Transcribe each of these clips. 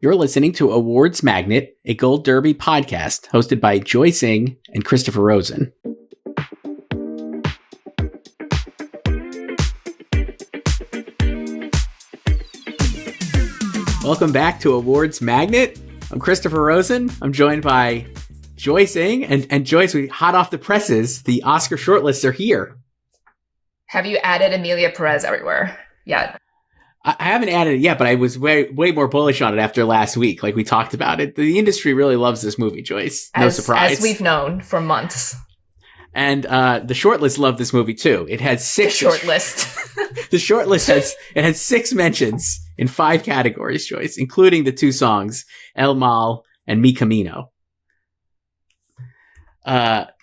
You're listening to Awards Magnet, a Gold Derby podcast hosted by Joyce and Christopher Rosen. Welcome back to Awards Magnet. I'm Christopher Rosen. I'm joined by Joyce and Joyce, we hot off the presses. The Oscar shortlists are here. Have you added Emilia Pérez everywhere yet? I haven't added it yet, but I was way more bullish on it after last week. Like we talked about it. The industry really loves this movie, Joyce. No surprise. As we've known for months. And the shortlist loved this movie too. It had six. The shortlist. The shortlist has 6 mentions in 5 categories, Joyce, including the 2 songs, El Mal and Mi Camino.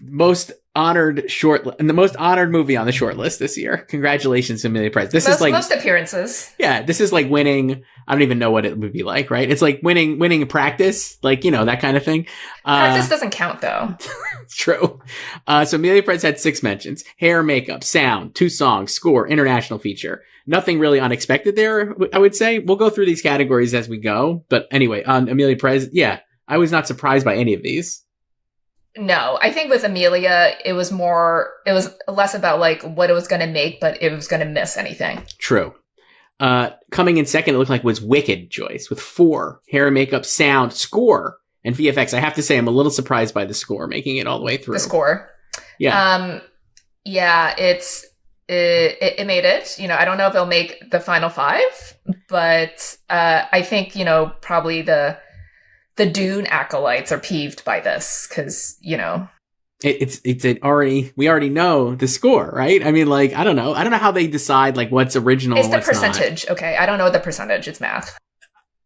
Most honored the most honored movie on the shortlist this year. Congratulations to Emilia Pérez. This is like most appearances. Yeah, this is like winning. I don't even know what it would be like, right? It's like winning a practice, like, you know, that kind of thing. Practice doesn't count though. True. So Emilia Pérez had 6 mentions: hair, makeup, sound, 2 songs, score, international feature. Nothing really unexpected there, I would say. We'll go through these categories as we go. But anyway, on Emilia Pérez, yeah, I was not surprised by any of these. No, I think with Emilia, it was less about like what it was going to make, but it was going to miss anything. True. Coming in second, it looked like was Wicked, Joyce, with 4: hair and makeup, sound, score, and VFX. I have to say, I'm a little surprised by the score, making it all the way through. The score. Yeah. Yeah, it made it. You know, I don't know if it'll make the final 5, but I think, you know, probably the Dune acolytes are peeved by this because, you know, we already know the score, right? I mean, like, I don't know how they decide like what's original. It's and what's the percentage. not. Okay, I don't know the percentage. It's math.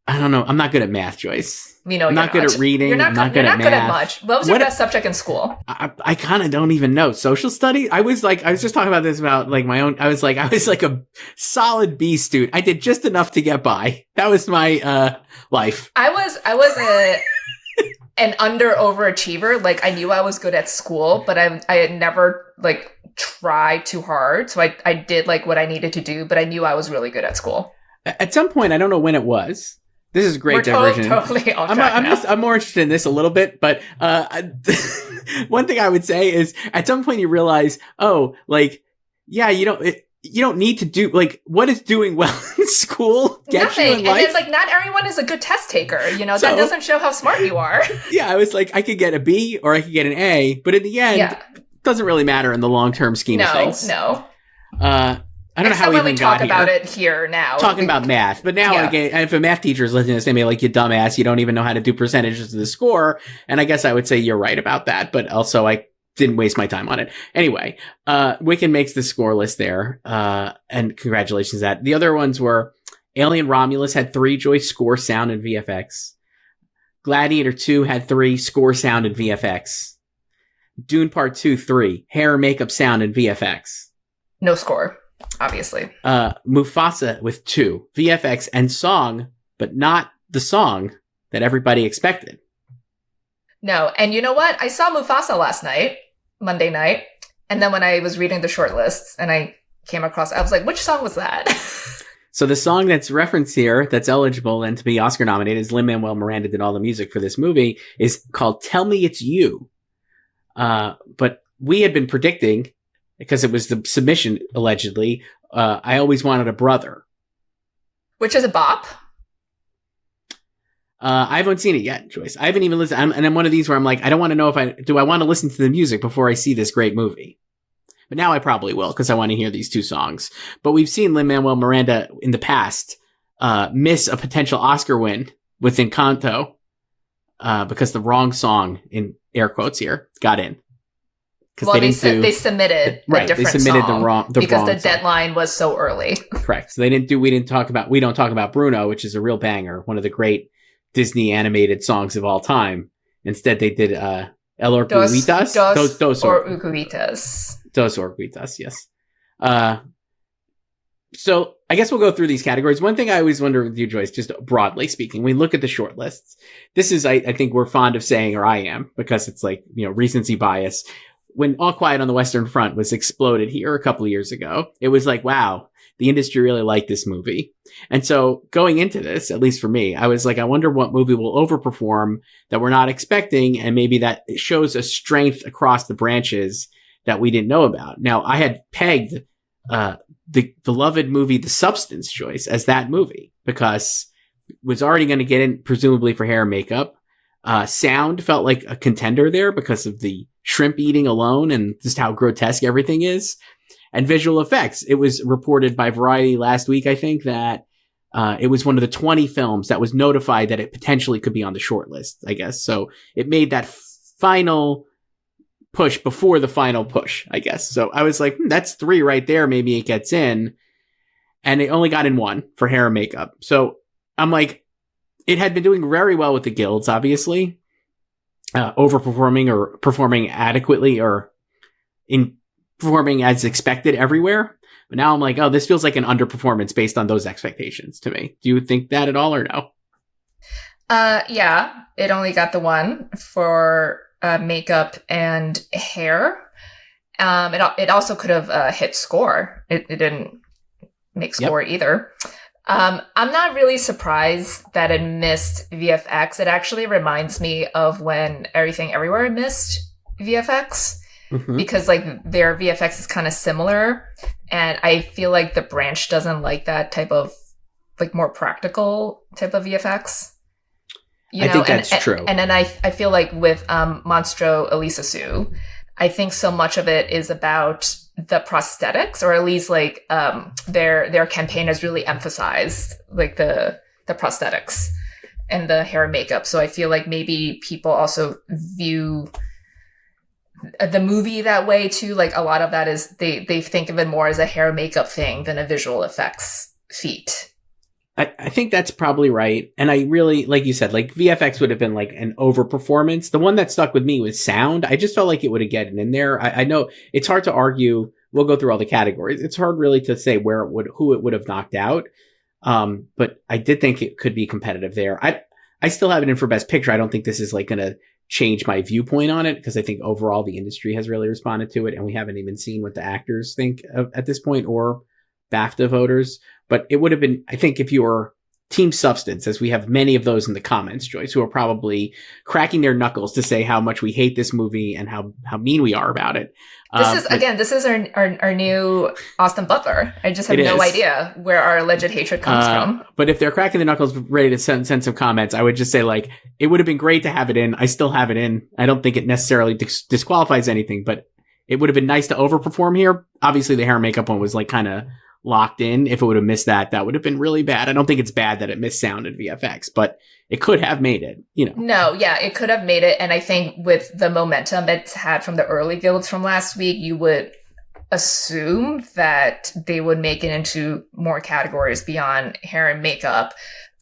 I don't know. I'm not good at math, Joyce. You know, I'm not good at reading. I'm not good at math. You're not good at much. What was your best subject in school? I kind of don't even know. Social studies? I was just talking about this about like my own. I was like a solid B student. I did just enough to get by. That was my life. I was an overachiever. Like, I knew I was good at school, but I had never like tried too hard. So I did like what I needed to do, but I knew I was really good at school. At some point, I don't know when it was. This is a great diversion. Totally off track I'm more interested in this a little bit, but one thing I would say is at some point you realize, oh, like, yeah, you don't need to do like what is doing well in school. Nothing. And it's like not everyone is a good test taker. You know, that doesn't show how smart you are. Yeah, I was like, I could get a B or I could get an A, but in the end, it doesn't really matter in the long-term scheme of things. No. I don't know how we even got here. Talk about it here now. Talking about math. But now, like, if a math teacher is listening to this, they may be like, you dumbass, you don't even know how to do percentages of the score. And I guess I would say you're right about that. But also, I didn't waste my time on it. Anyway, Wicked makes the score list there. And congratulations to that. The other ones were Alien Romulus had 3, Joyce, score, sound, and VFX. Gladiator 2 had 3, score, sound, and VFX. Dune Part 2, 3, hair, makeup, sound, and VFX. No score. Obviously. Mufasa with 2, VFX and song, but not the song that everybody expected. No, and you know what? I saw Mufasa last night, Monday night, and then when I was reading the short lists and I came across, I was like, which song was that? So the song that's referenced here, that's eligible and to be Oscar nominated, is Lin-Manuel Miranda did all the music for this movie, is called Tell Me It's You. But we had been predicting, because it was the submission, allegedly, I Always Wanted a Brother. Which is a bop. I haven't seen it yet, Joyce. I haven't even listened. I'm one of these where I'm like, I don't want to know do I want to listen to the music before I see this great movie? But now I probably will, because I want to hear these 2 songs. But we've seen Lin-Manuel Miranda in the past miss a potential Oscar win with Encanto because the wrong song, in air quotes here, got in. Well, they submitted a different they submitted song the because wrong the deadline was so early. Correct. So we don't talk about Bruno, which is a real banger, one of the great Disney animated songs of all time. Instead, they did El Orgullitas. Dos Orgullitas. Dos Orgullitas, yes. So I guess we'll go through these categories. One thing I always wonder with you, Joyce, just broadly speaking, we look at the short lists. This is, I think we're fond of saying, or I am, because it's like, you know, recency bias. When All Quiet on the Western Front was exploded here a couple of years ago, it was like, wow, the industry really liked this movie. And so going into this, at least for me, I was like, I wonder what movie will overperform that we're not expecting. And maybe that shows a strength across the branches that we didn't know about. Now, I had pegged the beloved movie The Substance, Joyce, as that movie because it was already going to get in, presumably for hair and makeup. Sound felt like a contender there because of the shrimp eating alone and just how grotesque everything is. And visual effects. It was reported by Variety last week, I think, that it was one of the 20 films that was notified that it potentially could be on the shortlist, I guess. So it made that final push before the final push, I guess. So I was like, that's 3 right there. Maybe it gets in. And it only got in 1 for hair and makeup. So I'm like, it had been doing very well with the guilds, obviously. Overperforming or performing adequately or in performing as expected everywhere. But now I'm like, oh, this feels like an underperformance based on those expectations to me. Do you think that at all or no? Yeah, it only got the 1 for makeup and hair. It also could have hit score. It didn't make score either. I'm not really surprised that it missed VFX. It actually reminds me of when Everything Everywhere missed VFX. Mm-hmm. Because like their VFX is kind of similar, and I feel like the branch doesn't like that type of like more practical type of VFX. I think that's true. And then I feel like with Monstro Elisa Sue, I think so much of it is about the prosthetics, or at least like their campaign has really emphasized like the prosthetics and the hair and makeup. So I feel like maybe people also view the movie that way too. Like a lot of that is they think of it more as a hair and makeup thing than a visual effects feat. I think that's probably right. And I really, like you said, like VFX would have been like an overperformance. The one that stuck with me was sound. I just felt like it would have gotten in there. I know it's hard to argue. We'll go through all the categories. It's hard really to say who it would have knocked out. But I did think it could be competitive there. I still have it in for Best Picture. I don't think this is like going to change my viewpoint on it because I think overall the industry has really responded to it, and we haven't even seen what the actors think at this point or BAFTA voters. But it would have been, I think, if you were Team Substance, as we have many of those in the comments, Joyce, who are probably cracking their knuckles to say how much we hate this movie and how mean we are about it. This is our new Austin Butler. I just have no idea where our alleged hatred comes from. But if they're cracking their knuckles ready to send some comments, I would just say, like, it would have been great to have it in. I still have it in. I don't think it necessarily disqualifies anything, but it would have been nice to overperform here. Obviously, the hair and makeup one was like kind of locked in. If it would have missed that would have been really bad. I don't think it's bad that it missed sound and VFX, but it could have made it, you know. No, yeah, it could have made it. And I think with the momentum it's had from the early guilds from last week, you would assume that they would make it into more categories beyond hair and makeup.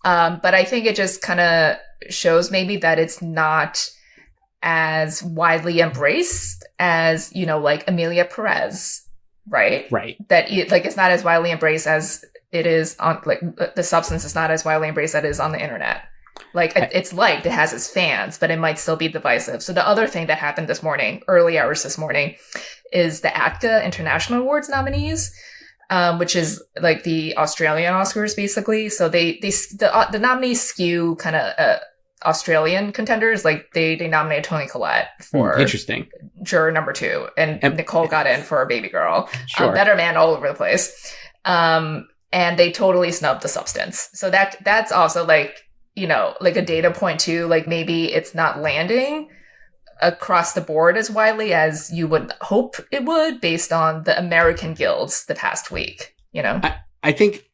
But I think it just kind of shows maybe that it's not as widely embraced as, you know, like Emilia Pérez. Right. That it's not as widely embraced as it is on like The Substance is not as widely embraced as it is on the internet. Like it's liked, it has its fans, but it might still be divisive. So the other thing that happened this morning, early hours this morning, is the ATCA International Awards nominees, which is like the Australian Oscars basically. So the nominees skew kind of Australian contenders. Like they nominated Toni Collette for interesting juror number 2, and Nicole got in for Baby Girl. Sure. Better Man all over the place. And they totally snubbed The Substance. So that's also like, you know, like a data point too. Like maybe it's not landing across the board as widely as you would hope it would based on the American guilds the past week, you know? I think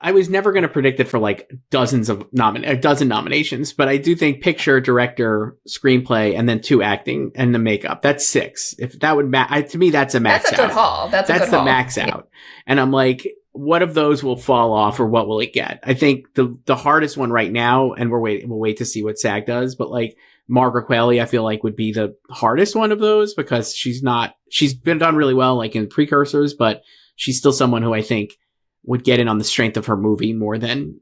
I was never going to predict it for like a dozen nominations, but I do think picture, director, screenplay, and then 2 acting and the makeup. That's 6. If that would to me, that's a max out. That's a good haul. That's the haul. Max out. And I'm like, what of those will fall off or what will it get? I think the hardest one right now, and we'll wait to see what SAG does, but like Margaret Qualley, I feel like would be the hardest one of those because she's been done really well like in Precursors, but she's still someone who I think would get in on the strength of her movie more than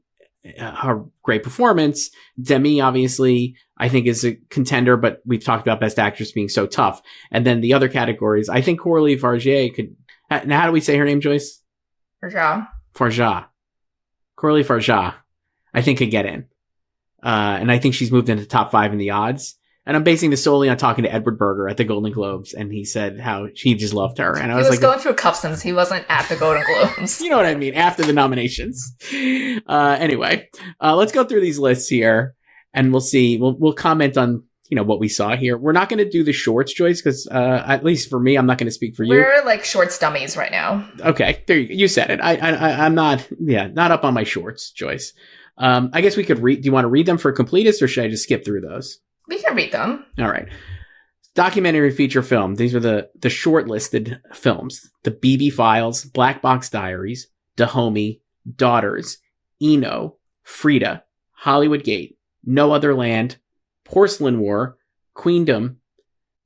her great performance. Demi, obviously, I think is a contender, but we've talked about Best Actress being so tough. And then the other categories, I think Coralie Fargier could. Now, how do we say her name, Joyce? Raja. Farja. Corley Farja, I think could get in. And I think she's moved into the top 5 in the odds. And I'm basing this solely on talking to Edward Berger at the Golden Globes, and he said how he just loved her. And I was he was like, going through customs. He wasn't at the Golden Globes. You know what I mean? After the nominations. Anyway, let's go through these lists here, and we'll see. We'll comment on what we saw here. We're not going to do the shorts, Joyce, because at least for me, I'm not going to speak for you. We're like shorts dummies right now. Okay, there you said it. I'm not up on my shorts, Joyce. I guess we could read. Do you want to read them for completist, or should I just skip through those? We can read them. All right. Documentary feature film. These are the shortlisted films. The BB Files, Black Box Diaries, Dahomey, Daughters, Eno, Frida, Hollywood Gate, No Other Land, Porcelain War, Queendom,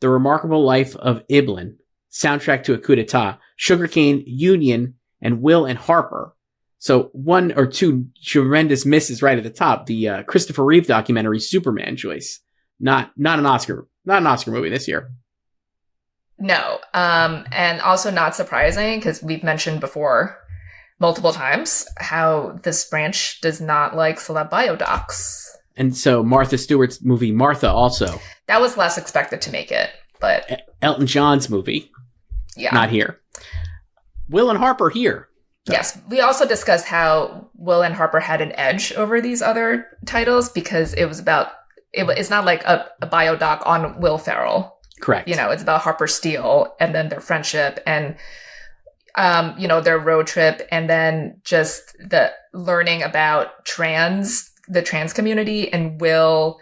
The Remarkable Life of Iblen, Soundtrack to a Coup d'etat, Sugarcane, Union, and Will and Harper. So 1 or 2 tremendous misses right at the top. The Christopher Reeve documentary Superman, Joyce. Not an Oscar movie this year. No. And also not surprising, because we've mentioned before multiple times how this branch does not like celeb biodocs. And so Martha Stewart's movie Martha also. That was less expected to make it, but Elton John's movie. Yeah. Not here. Will and Harper here. So. Yes. We also discussed how Will and Harper had an edge over these other titles because it was about it's not like a biodoc on Will Ferrell. Correct. It's about Harper Steele and then their friendship and, their road trip and then just the learning about the trans community and Will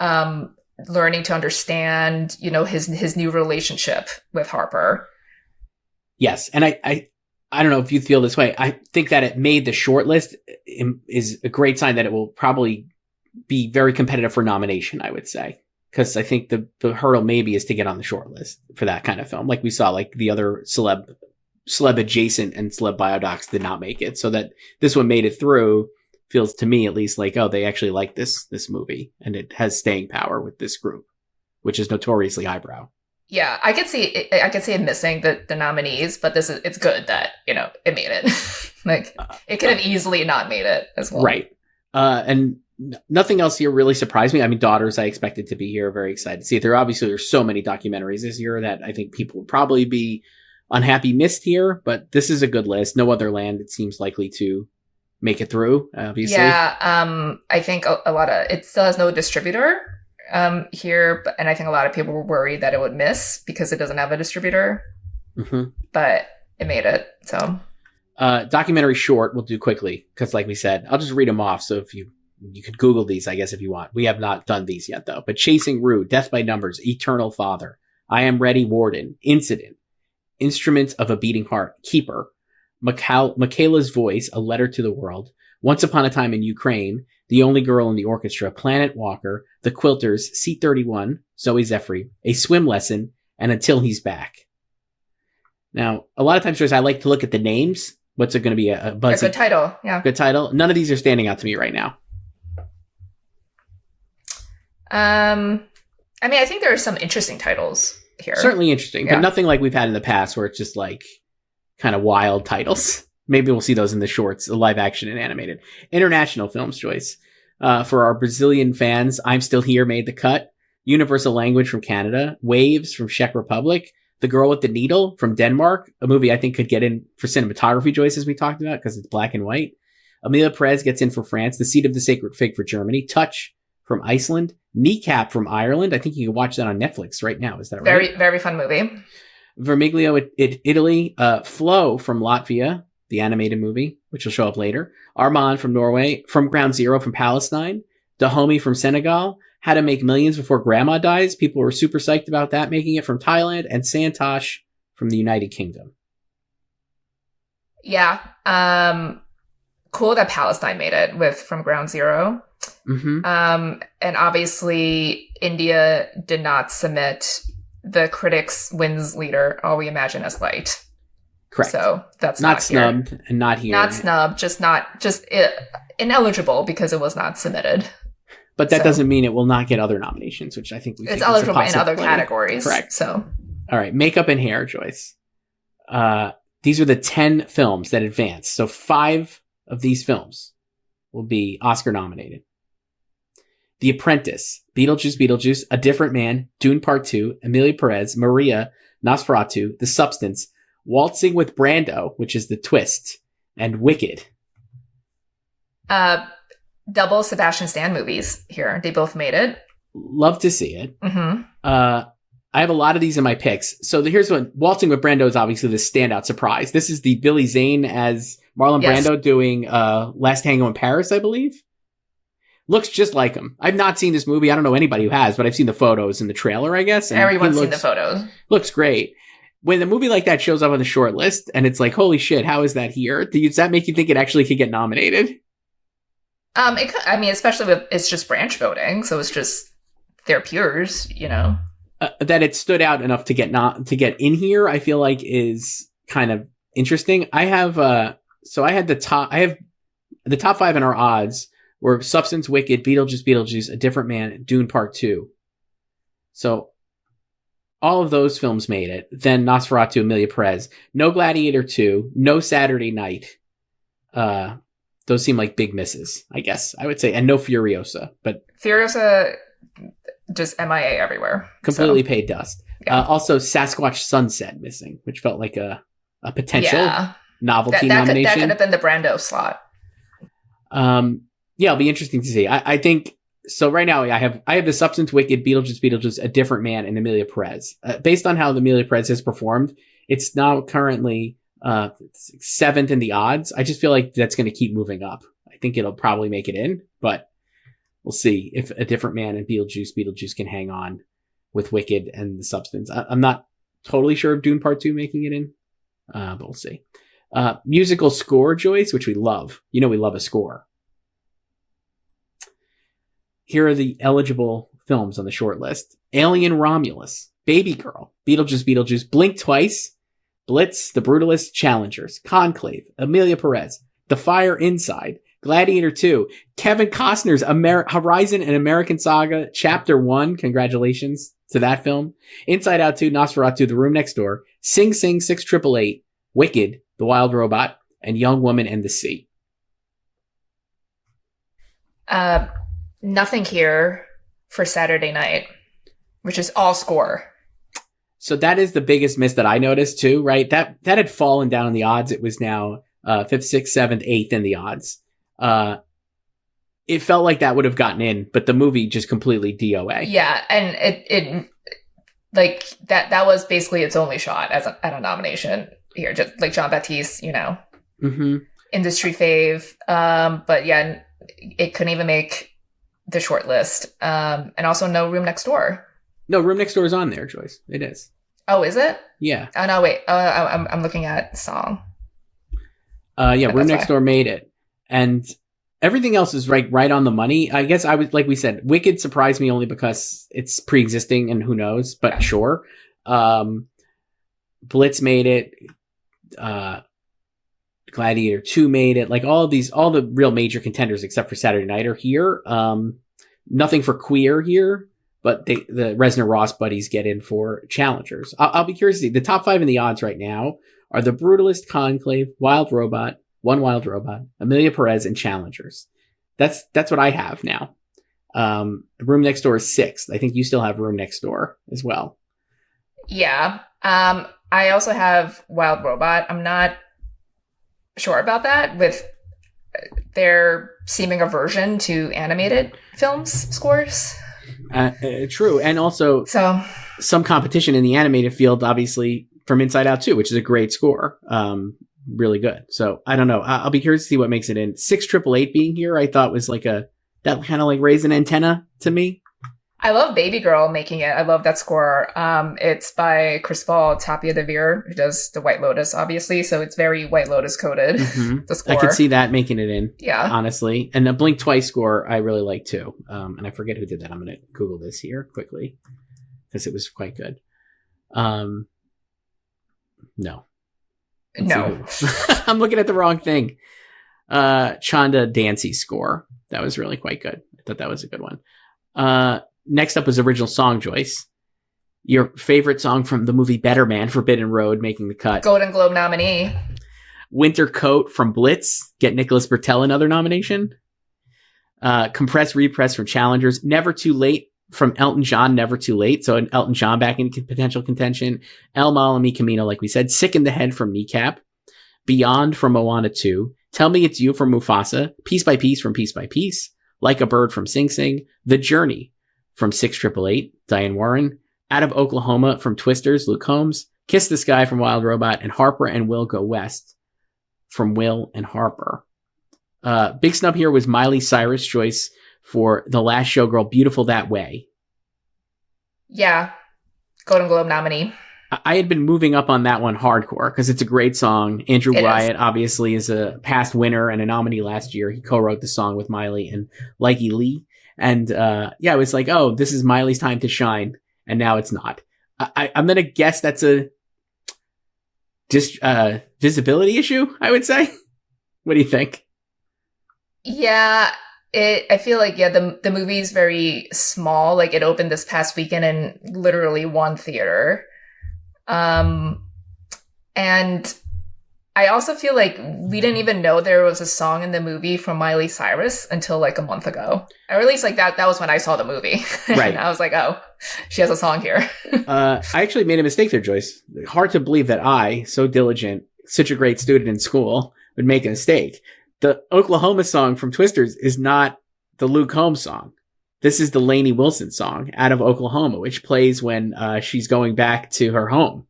learning to understand, his new relationship with Harper. Yes. And I don't know if you feel this way. I think that it made the shortlist is a great sign that it will probably be very competitive for nomination, I would say. Because I think the hurdle maybe is to get on the short list for that kind of film. Like we saw, like the other celeb adjacent and celeb biodocs did not make it. So that this one made it through feels to me at least like, oh, they actually like this movie and it has staying power with this group, which is notoriously highbrow. Yeah, I could see it missing the nominees, but it's good that, it made it. Like it could have easily not made it as well. Right. And nothing else here really surprised me. I mean, Daughters, I expected to be here. Very excited to see it. There's so many documentaries this year that I think people would probably be unhappy missed here, but this is a good list. No Other Land, it seems likely to make it through, obviously. Yeah, I think a lot of it still has no distributor here, and I think a lot of people were worried that it would miss because it doesn't have a distributor. Mm-hmm. But it made it, so. Documentary short, we'll do quickly, because like we said, I'll just read them off, so if you could Google these, I guess, if you want. We have not done these yet, though. But Chasing Rue, Death by Numbers, Eternal Father, I Am Ready, Warden, Incident, Instruments of a Beating Heart, Keeper, Michaela's Voice, A Letter to the World, Once Upon a Time in Ukraine, The Only Girl in the Orchestra, Planet Walker, The Quilters, Seat 31, Zoe Zeffrey, A Swim Lesson, and Until He's Back. Now, a lot of times, Joyce, I like to look at the names. What's it going to be? A good title, yeah. Good title. None of these are standing out to me right now. I mean, I think there are some interesting titles here. Certainly interesting, but nothing like we've had in the past where it's just like kind of wild titles. Maybe we'll see those in the shorts, live action and animated. International films, Joyce. For our Brazilian fans, I'm Still Here made the cut. Universal Language from Canada. Waves from Czech Republic. The Girl with the Needle from Denmark. A movie I think could get in for cinematography, Joyce, as we talked about, because it's black and white. Emilia Pérez gets in for France. The Seed of the Sacred Fig for Germany. Touch from Iceland. Kneecap from Ireland. I think you can watch that on Netflix right now. Is that right? Very, very fun movie. Vermiglio Italy. Flow from Latvia, the animated movie, which will show up later. Armand from Norway. From Ground Zero from Palestine. Dahomey from Senegal. How to Make Millions Before Grandma Dies. People were super psyched about that, making it from Thailand. And Santosh from the United Kingdom. Yeah. Cool that Palestine made it with From Ground Zero. Mm-hmm. And obviously India did not submit the critics wins leader, All We Imagine As Light. Correct. So that's not snubbed and not here. Not snubbed, just ineligible because it was not submitted. But that doesn't mean it will not get other nominations, which I think it's eligible in other categories. Correct. So, all right, makeup and hair, Joyce. These are the 10 films that advance. So 5 of these films will be Oscar nominated. The Apprentice, Beetlejuice, A Different Man, Dune Part 2, Emilia Pérez, Maria, Nosferatu, The Substance, Waltzing with Brando, which is the twist, and Wicked. Double Sebastian Stan movies here. They both made it. Love to see it. Mm-hmm. I have a lot of these in my picks. So here's one. Waltzing with Brando is obviously the standout surprise. This is the Billy Zane as Marlon Brando doing Last Tango in Paris, I believe. Looks just like him. I've not seen this movie. I don't know anybody who has, but I've seen the photos and the trailer, I guess. And everyone's seen the photos. Looks great. When a movie like that shows up on the short list and it's like, holy shit, how is that here? Does that make you think it actually could get nominated? I mean, especially with it's just branch voting, so it's just their peers, you know. That it stood out enough to get in here, I feel like is kind of interesting. I have the top 5 in our odds were Substance, Wicked, Beetlejuice, A Different Man, Dune Part 2. So all of those films made it. Then Nosferatu, Emilia Pérez. No Gladiator 2. No Saturday Night. Those seem like big misses, I guess I would say. And no Furiosa. But Furiosa just MIA everywhere. Completely paid dust. Yeah. Also Sasquatch Sunset missing, which felt like a potential novelty nomination. That could have been the Brando slot. Yeah, it'll be interesting to see. I think so. Right now, I have The Substance, Wicked, Beetlejuice, A Different Man, and Emilia Pérez. Based on how Emilia Pérez has performed, it's now currently 7th in the odds. I just feel like that's going to keep moving up. I think it'll probably make it in, but we'll see if A Different Man and Beetlejuice can hang on with Wicked and The Substance. I'm not totally sure of Dune Part 2 making it in, but we'll see. Musical score, Joyce, which we love. You know we love a score. Here are the eligible films on the short list. Alien Romulus, Baby Girl, Beetlejuice, Blink Twice, Blitz, The Brutalist, Challengers, Conclave, Emilia Pérez, The Fire Inside, Gladiator 2, Kevin Costner's Horizon and American Saga, Chapter 1, congratulations to that film, Inside Out 2, Nosferatu, The Room Next Door, Sing Sing 6888, Wicked, The Wild Robot, and Young Woman and the Sea. Nothing here for Saturday Night, which is all score. So that is the biggest miss that I noticed too, right? That had fallen down in the odds. It was now 5th, 6th, 7th, 8th in the odds. It felt like that would have gotten in, but the movie just completely DOA. Yeah, and it like that was basically its only shot at a nomination here, just like Jean-Baptiste, you know, industry fave. But yeah, it couldn't even make the short list. And also no Room Next Door. No, Room Next Door is on there, Joyce. It is. Oh, is it? Yeah. Oh, no, wait. I'm looking at song. Yeah, Room Next Door made it. And everything else is right on the money. I guess I would, like we said, Wicked surprised me only because it's pre-existing and who knows, but sure. Blitz made it. Gladiator 2 made it. Like all the real major contenders except for Saturday Night are here. Nothing for Queer here, but the Reznor Ross buddies get in for Challengers. I'll be curious to see. The top 5 in the odds right now are The Brutalist, Conclave, Wild Robot, One Wild Robot, Emilia Pérez, and Challengers. That's what I have now. Room Next Door is 6th. I think you still have Room Next Door as well. Yeah. I also have Wild Robot. I'm not sure about that with their seeming aversion to animated films scores. True. And also some competition in the animated field, obviously, from Inside Out 2, which is a great score. Really good. So I don't know. I'll be curious to see what makes it in. 6888 being here, I thought was like that kind of like raised an antenna to me. I love Baby Girl making it. I love that score. It's by Crispal Tapia de Veer, who does the White Lotus, obviously. So it's very White Lotus coded, the score. I could see that making it in, yeah, honestly. And the Blink Twice score, I really like too. And I forget who did that. I'm going to Google this here quickly because it was quite good. No. I'm looking at the wrong thing. Chanda Dancy score. That was really quite good. I thought that was a good one. Next up was original song, Joyce. Your favorite song from the movie Better Man, Forbidden Road, making the cut. Golden Globe nominee. Winter Coat from Blitz, get Nicholas Bertel another nomination. Compress Repress from Challengers. Never Too Late from Elton John, Never Too Late. So Elton John back in potential contention. El Mal and Mi Camino, like we said. Sick in the Head from Kneecap. Beyond from Moana 2. Tell Me It's You from Mufasa. Piece by Piece from Piece by Piece. Like a Bird from Sing Sing. The Journey from 6888, Diane Warren. Out of Oklahoma from Twisters, Luke Combs. Kiss the Sky from Wild Robot. And Harper and Will Go West from Will and Harper. Big snub here was Miley Cyrus, Joyce, for The Last Showgirl, Beautiful That Way. Yeah. Golden Globe nominee. I had been moving up on that one hardcore because it's a great song. Andrew Wyatt obviously is a past winner and a nominee last year. He co-wrote the song with Miley and Likey Lee. And it was like, oh, this is Miley's time to shine. And now it's not. I'm going to guess that's a just visibility issue, I would say. What do you think? Yeah, I feel like, the movie's very small. Like, it opened this past weekend in literally one theater. And I also feel like we didn't even know there was a song in the movie from Miley Cyrus until like a month ago. Or at least like that was when I saw the movie. Right. And I was like, oh, she has a song here. I actually made a mistake there, Joyce. Hard to believe that I, so diligent, such a great student in school, would make a mistake. The Oklahoma song from Twisters is not the Luke Combs song. This is the Lainey Wilson song, Out of Oklahoma, which plays when she's going back to her home,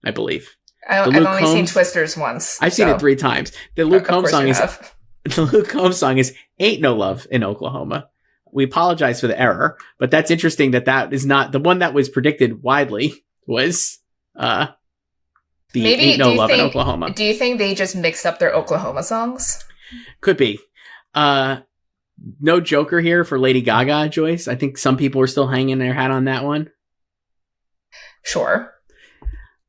I believe. I've only seen Twisters once. I've seen it 3 times. The Luke Combs song is Ain't No Love in Oklahoma. We apologize for the error, but that's interesting that is not the one that was predicted widely was the Ain't No Love in Oklahoma. Do you think they just mixed up their Oklahoma songs? Could be. No Joker here for Lady Gaga, Joyce. I think some people are still hanging their hat on that one. Sure.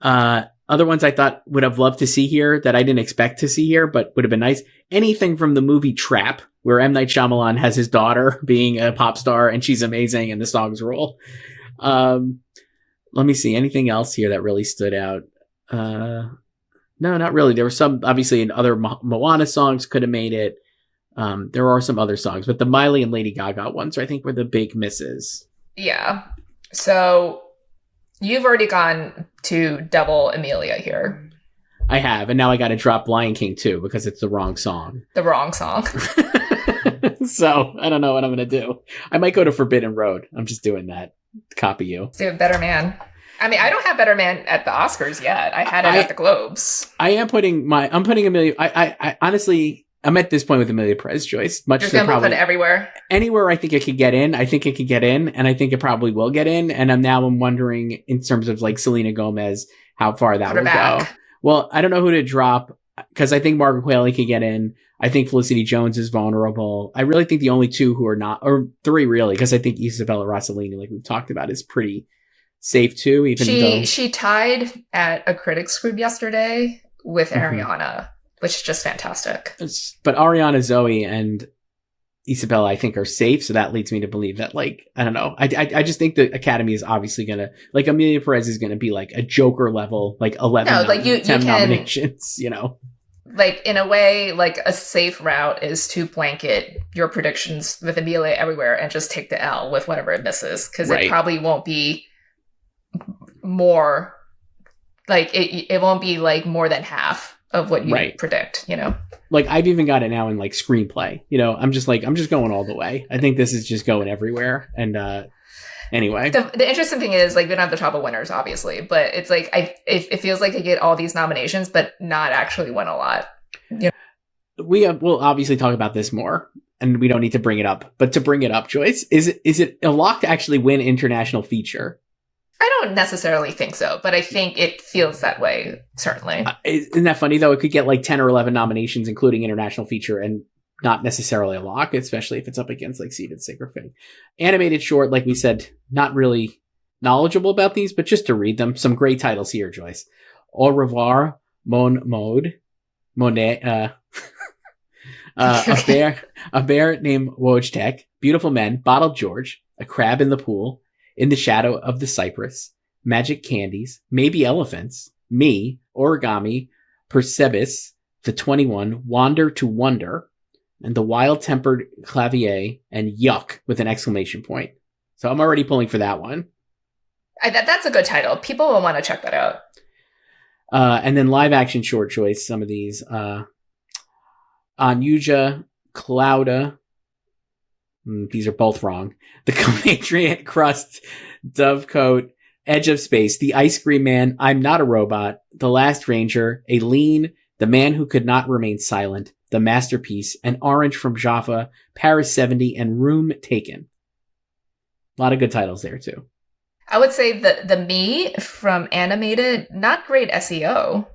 Other ones I thought would have loved to see here that I didn't expect to see here, but would have been nice. Anything from the movie Trap, where M. Night Shyamalan has his daughter being a pop star and she's amazing and the songs rule. Let me see. Anything else here that really stood out? No, not really. There were some, obviously, in other Moana songs could have made it. There are some other songs, but the Miley and Lady Gaga ones, I think, were the big misses. Yeah. So you've already gone to double Emilia here. I have, and now I got to drop Lion King too because it's the wrong song. The wrong song. So I don't know what I'm going to do. I might go to Forbidden Road. I'm just doing that. Copy you. Let's do Better Man. I mean, I don't have Better Man at the Oscars yet. I had it at the Globes. I'm putting Emilia. I honestly, I'm at this point with Emilia Pérez, Joyce. You're going to put it everywhere? Anywhere I think it could get in. I think it could get in, and I think it probably will get in. And I'm wondering, in terms of like Selena Gomez, how far that would go. Well, I don't know who to drop, because I think Margaret Qualley could get in. I think Felicity Jones is vulnerable. I really think the only 2 who are not, or 3 really, because I think Isabella Rossellini, like we've talked about, is pretty safe too. Even though she tied at a critics group yesterday with Ariana, which is just fantastic. But Ariana, Zoe, and Isabella, I think, are safe. So that leads me to believe that, like, I don't know. I just think the Academy is obviously going to, like, Emilia Pérez is going to be like a Joker level, like 11, 10 nominations, you know? Like, in a way, like, a safe route is to blanket your predictions with Emilia everywhere and just take the L with whatever it misses. Because it probably won't be more, like, it won't be, like, more than half of what you predict, you know? Like, I've even got it now in, like, screenplay. You know, I'm just going all the way. I think this is just going everywhere. And anyway. The interesting thing is, like, we don't have the top of winners, obviously. But it's like, it feels like they get all these nominations, but not actually win a lot. You know? We'll obviously talk about this more. And we don't need to bring it up. But to bring it up, Joyce, is it a lock to actually win international feature? I don't necessarily think so, but I think it feels that way, certainly. Isn't that funny, though? It could get like 10 or 11 nominations, including international feature, and not necessarily a lock, especially if it's up against like Seated Sacred Fig. Animated short, like we said, not really knowledgeable about these, but just to read them. Some great titles here, Joyce. Au revoir, mon mode. Monet. A bear named Wojtek. Beautiful Men. Bottled George. A Crab in the Pool. In the Shadow of the Cypress, Magic Candies, Maybe Elephants, Me, Origami, Persebis, The 21, Wander to Wonder, and The Wild-Tempered Clavier, and Yuck with an exclamation point. So I'm already pulling for that one. That's a good title. People will want to check that out. And then live action short choice, some of these. Anuja Clouda. These are both wrong. The Comadrian Crust, Dovecoat, Edge of Space, The Ice Cream Man, I'm Not a Robot, The Last Ranger, Aileen, The Man Who Could Not Remain Silent, The Masterpiece, and Orange from Jaffa, Paris 70, and Room Taken. A lot of good titles there, too. I would say the Me from Animated, not great SEO.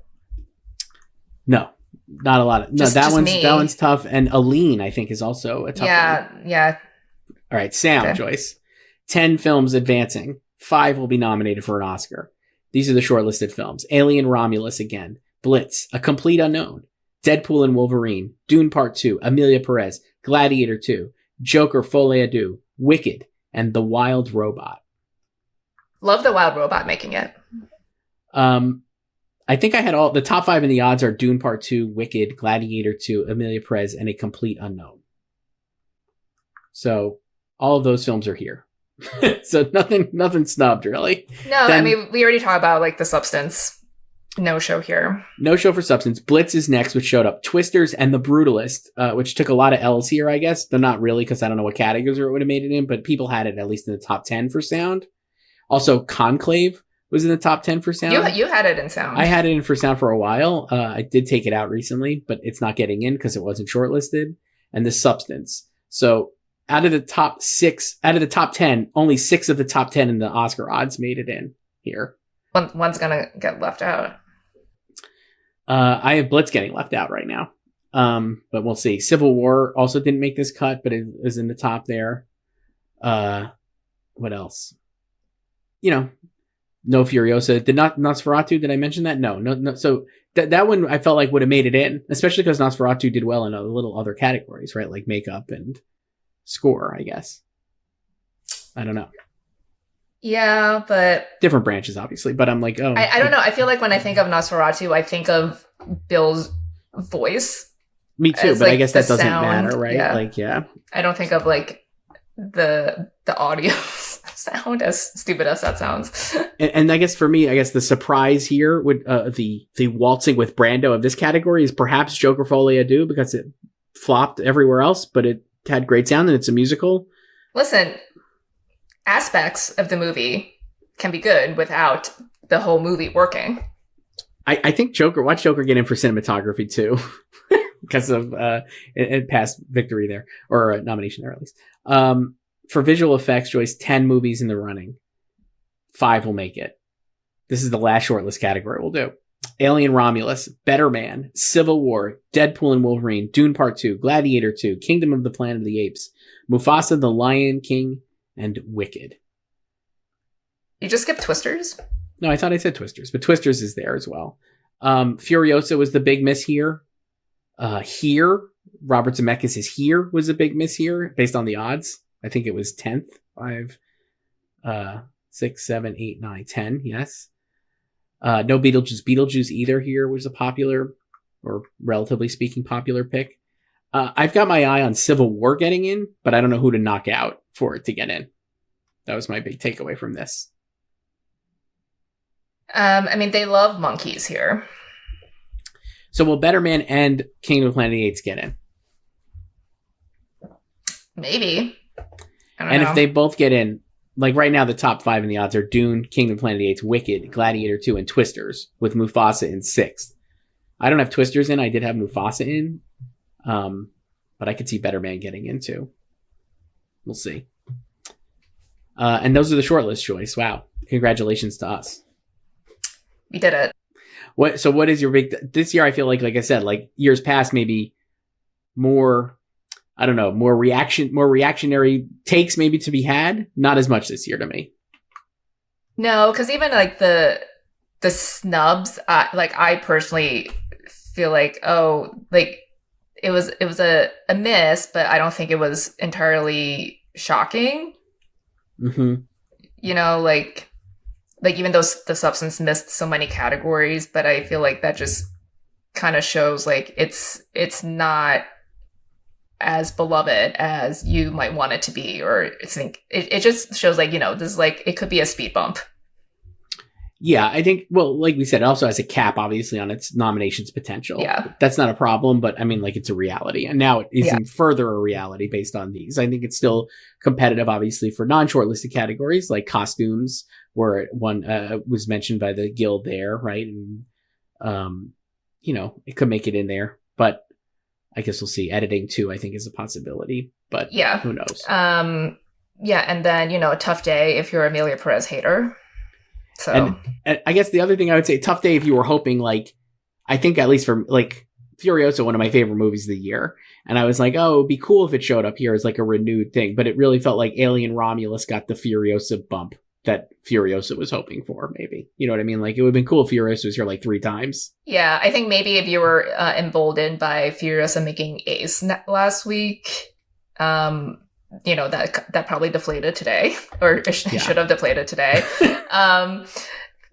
No, not a lot of. No, that one's tough. And Aline, I think, is also a tough one. Yeah. All right, Sam, okay. Joyce. 10 films advancing. 5 will be nominated for an Oscar. These are the shortlisted films. Alien Romulus again. Blitz, A Complete Unknown. Deadpool and Wolverine. Dune Part 2. Emilia Pérez. Gladiator 2. Joker Folie à Deux. Wicked. And The Wild Robot. Love The Wild Robot making it. I think I had all the top 5 in the odds are Dune Part 2, Wicked, Gladiator 2, Emilia Pérez, and A Complete Unknown. So all of those films are here. So nothing snubbed really. No, then, I mean, we already talked about like The Substance. No show here. No show for Substance. Blitz is next, which showed up. Twisters and The Brutalist, which took a lot of L's here, I guess. They're not really, because I don't know what categories it would have made it in, but people had it at least in the top 10 for sound. Also, Conclave was in the top 10 for sound. You had it in sound. I had it in for sound for a while. I did take it out recently, but it's not getting in because it wasn't shortlisted. And The Substance. So out of the top 10, only 6 of the top 10 in the Oscar odds made it in here. One's going to get left out. I have Blitz getting left out right now. But we'll see. Civil War also didn't make this cut, but it is in the top there. What else? No Furiosa. Did not Nosferatu? Did I mention that? No. So that one I felt like would have made it in, especially because Nosferatu did well in a little other categories, right? Like makeup and score, I guess. I don't know. Yeah, but different branches, obviously. But I'm like, I don't know. I feel like when I think of Nosferatu, I think of Bill's voice. Me too, but like, I guess that doesn't matter, right? Yeah. Like, yeah. I don't think of like the audio sound, as stupid as that sounds. And I guess for me, the surprise here would the waltzing with Brando of this category is perhaps Joker Folie à Deux, because it flopped everywhere else, but it had great sound and it's a musical. Listen, aspects of the movie can be good without the whole movie working. I think watch Joker get in for cinematography too, because of past victory there, or nomination there at least. For visual effects, Joyce, 10 movies in the running. 5 will make it. This is the last shortlist category we'll do. Alien Romulus, Better Man, Civil War, Deadpool and Wolverine, Dune Part 2, Gladiator 2, Kingdom of the Planet of the Apes, Mufasa, The Lion King, and Wicked. You just skipped Twisters? No, I thought I said Twisters, but Twisters is there as well. Furiosa was the big miss here. Here, Robert Zemeckis' Here was a big miss here, based on the odds. I think it was 10th. 5, 6, 7, 8, 9, 10. Yes. No Beetlejuice either here was a popular, or relatively speaking, popular pick. I've got my eye on Civil War getting in, but I don't know who to knock out for it to get in. That was my big takeaway from this. I mean, they love monkeys here. So will Better Man and Kingdom of the Planet of the Apes get in? Maybe. I don't know. If they both get in, like right now, the top 5 in the odds are Dune, Kingdom of the Planet of the Apes, Wicked, Gladiator 2, and Twisters, with Mufasa in 6th. I don't have Twisters in. I did have Mufasa in. But I could see Better Man getting in too. We'll see. And those are the shortlist, Joyce. Wow. Congratulations to us. We did it. What is your big, this year? I feel like I said, like years past, maybe more, I don't know, more reactionary takes maybe to be had. Not as much this year to me. No, because even like the snubs, I personally feel like, it was a miss, but I don't think it was entirely shocking. Mm-hmm. you know, like even though the substance missed so many categories, but I feel like that just kind of shows like it's not as beloved as you might want it to be, or think it just shows like, you know, this is like, it could be a speed bump. Yeah, I think, well, like we said, it also has a cap, obviously, on its nominations potential. Yeah. That's not a problem, but I mean, like, it's a reality. And now it is even further a reality based on these. I think it's still competitive, obviously, for non-shortlisted categories, like costumes, where one was mentioned by the guild there, right? And, you know, it could make it in there. But I guess we'll see. Editing, too, I think is a possibility. But who knows? Yeah, and then, you know, a tough day if you're a Emilia Pérez hater. So, and I guess the other thing I would say, tough day if you were hoping, like, I think at least for, like, Furiosa, one of my favorite movies of the year. And I was like, oh, it'd be cool if it showed up here as, like, a renewed thing. But it really felt like Alien Romulus got the Furiosa bump that Furiosa was hoping for, maybe. You know what I mean? Like, it would have been cool if Furiosa was here, like, 3 times. Yeah, I think maybe if you were emboldened by Furiosa making Ace last week, you know, that probably deflated today, or should have deflated today.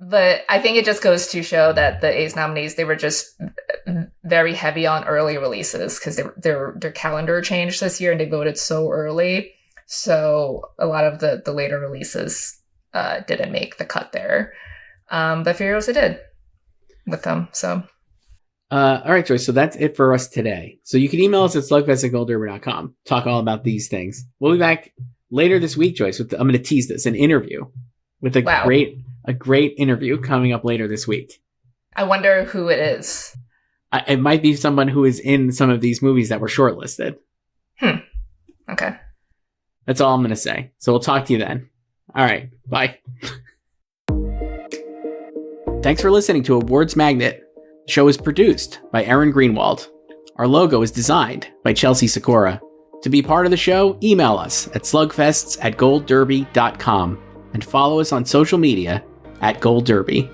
But I think it just goes to show that the Ace nominees, they were just very heavy on early releases because their calendar changed this year and they voted so early. So a lot of the later releases didn't make the cut there. But Furiosa did with them. So. All right, Joyce. So that's it for us today. So you can email us at slugfest@goldderby.com. Talk all about these things. We'll be back later this week, Joyce. I'm going to tease this, an interview with a great interview coming up later this week. I wonder who it is. It might be someone who is in some of these movies that were shortlisted. Okay. That's all I'm going to say. So we'll talk to you then. All right. Bye. Thanks for listening to Awards Magnet. The show is produced by Aaron Greenwald. Our logo is designed by Chelsea Sikora. To be part of the show, email us at slugfests@goldderby.com and follow us on social media @goldderby.